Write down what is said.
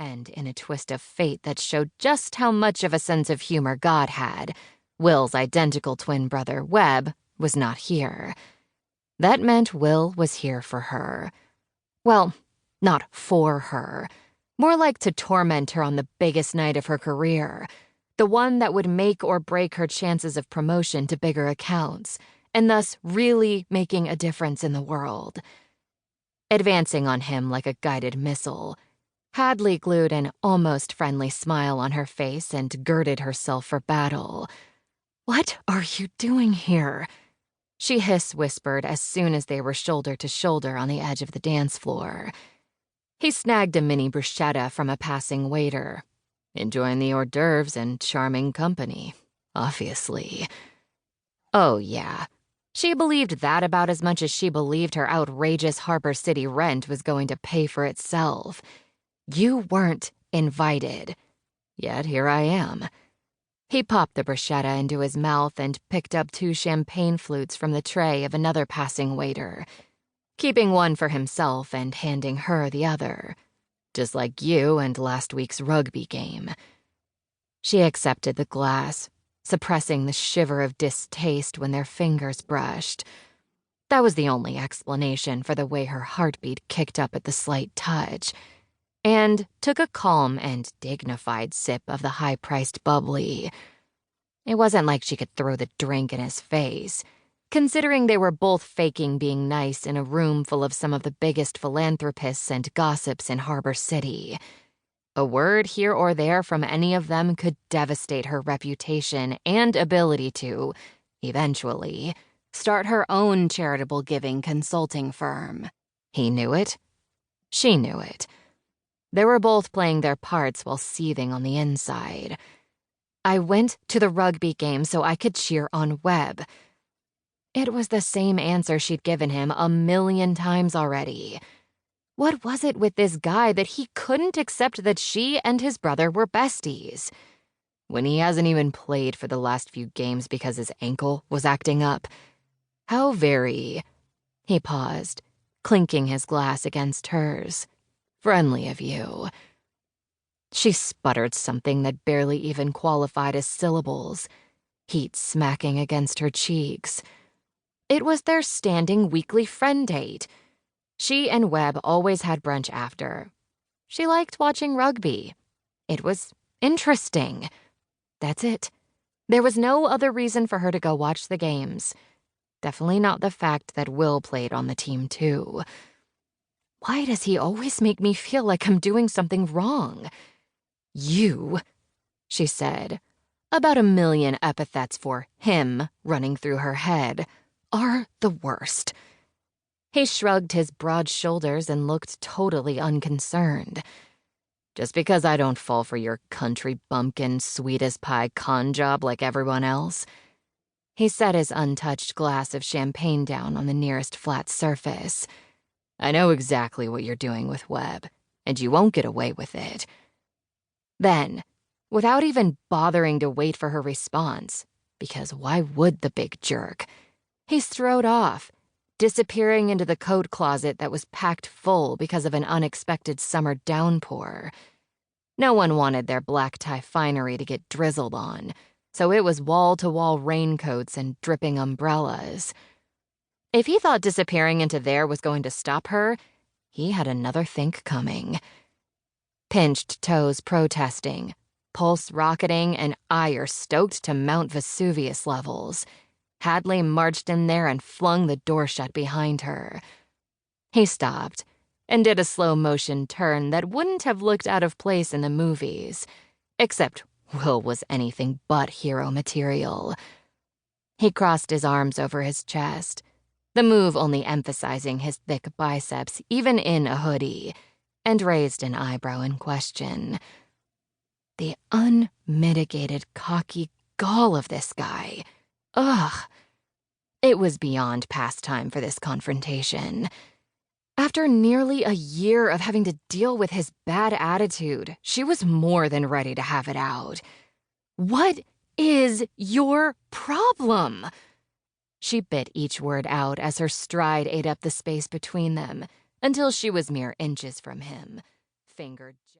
And in a twist of fate that showed just how much of a sense of humor God had, Will's identical twin brother, Webb, was not here. That meant Will was here for her. Well, not for her. More like to torment her on the biggest night of her career. The one that would make or break her chances of promotion to bigger accounts, and thus really making a difference in the world. Advancing on him like a guided missile, Hadley glued an almost friendly smile on her face and girded herself for battle. "What are you doing here?" she hiss-whispered as soon as they were shoulder to shoulder on the edge of the dance floor. He snagged a mini bruschetta from a passing waiter. Enjoying the hors d'oeuvres and charming company, obviously. Oh, yeah. She believed that about as much as she believed her outrageous Harbor City rent was going to pay for itself. You weren't invited. Yet here I am. He popped the bruschetta into his mouth and picked up 2 champagne flutes from the tray of another passing waiter, keeping one for himself and handing her the other. Just like you and last week's rugby game. She accepted the glass, suppressing the shiver of distaste when their fingers brushed. That was the only explanation for the way her heartbeat kicked up at the slight touch, and took a calm and dignified sip of the high-priced bubbly. It wasn't like she could throw the drink in his face, considering they were both faking being nice in a room full of some of the biggest philanthropists and gossips in Harbor City. A word here or there from any of them could devastate her reputation and ability to, eventually, start her own charitable giving consulting firm. He knew it. She knew it. They were both playing their parts while seething on the inside. I went to the rugby game so I could cheer on Webb. It was the same answer she'd given him 1,000,000 times already. What was it with this guy that he couldn't accept that she and his brother were besties? When he hasn't even played for the last few games because his ankle was acting up. How very... He paused, clinking his glass against hers. Friendly of you. She sputtered something that barely even qualified as syllables, heat smacking against her cheeks. It was their standing weekly friend date. She and Webb always had brunch after. She liked watching rugby. It was interesting. That's it. There was no other reason for her to go watch the games. Definitely not the fact that Will played on the team, too. Why does he always make me feel like I'm doing something wrong? You, she said, about 1,000,000 epithets for him running through her head, are the worst. He shrugged his broad shoulders and looked totally unconcerned. Just because I don't fall for your country bumpkin sweet-as-pie con job like everyone else. He set his untouched glass of champagne down on the nearest flat surface. I know exactly what you're doing with Webb, and you won't get away with it. Then, without even bothering to wait for her response, because why would the big jerk? He strode off, disappearing into the coat closet that was packed full because of an unexpected summer downpour. No one wanted their black tie finery to get drizzled on, so it was wall-to-wall raincoats and dripping umbrellas. If he thought disappearing into there was going to stop her, he had another think coming. Pinched toes protesting, pulse rocketing, and ire stoked to Mount Vesuvius levels, Hadley marched in there and flung the door shut behind her. He stopped and did a slow-motion turn that wouldn't have looked out of place in the movies, except Will was anything but hero material. He crossed his arms over his chest, the move only emphasizing his thick biceps even in a hoodie, and raised an eyebrow in question. The unmitigated cocky gall of this guy. Ugh. It was beyond past time for this confrontation. After nearly a year of having to deal with his bad attitude, she was more than ready to have it out. What is your problem? She bit each word out as her stride ate up the space between them until she was mere inches from him, fingered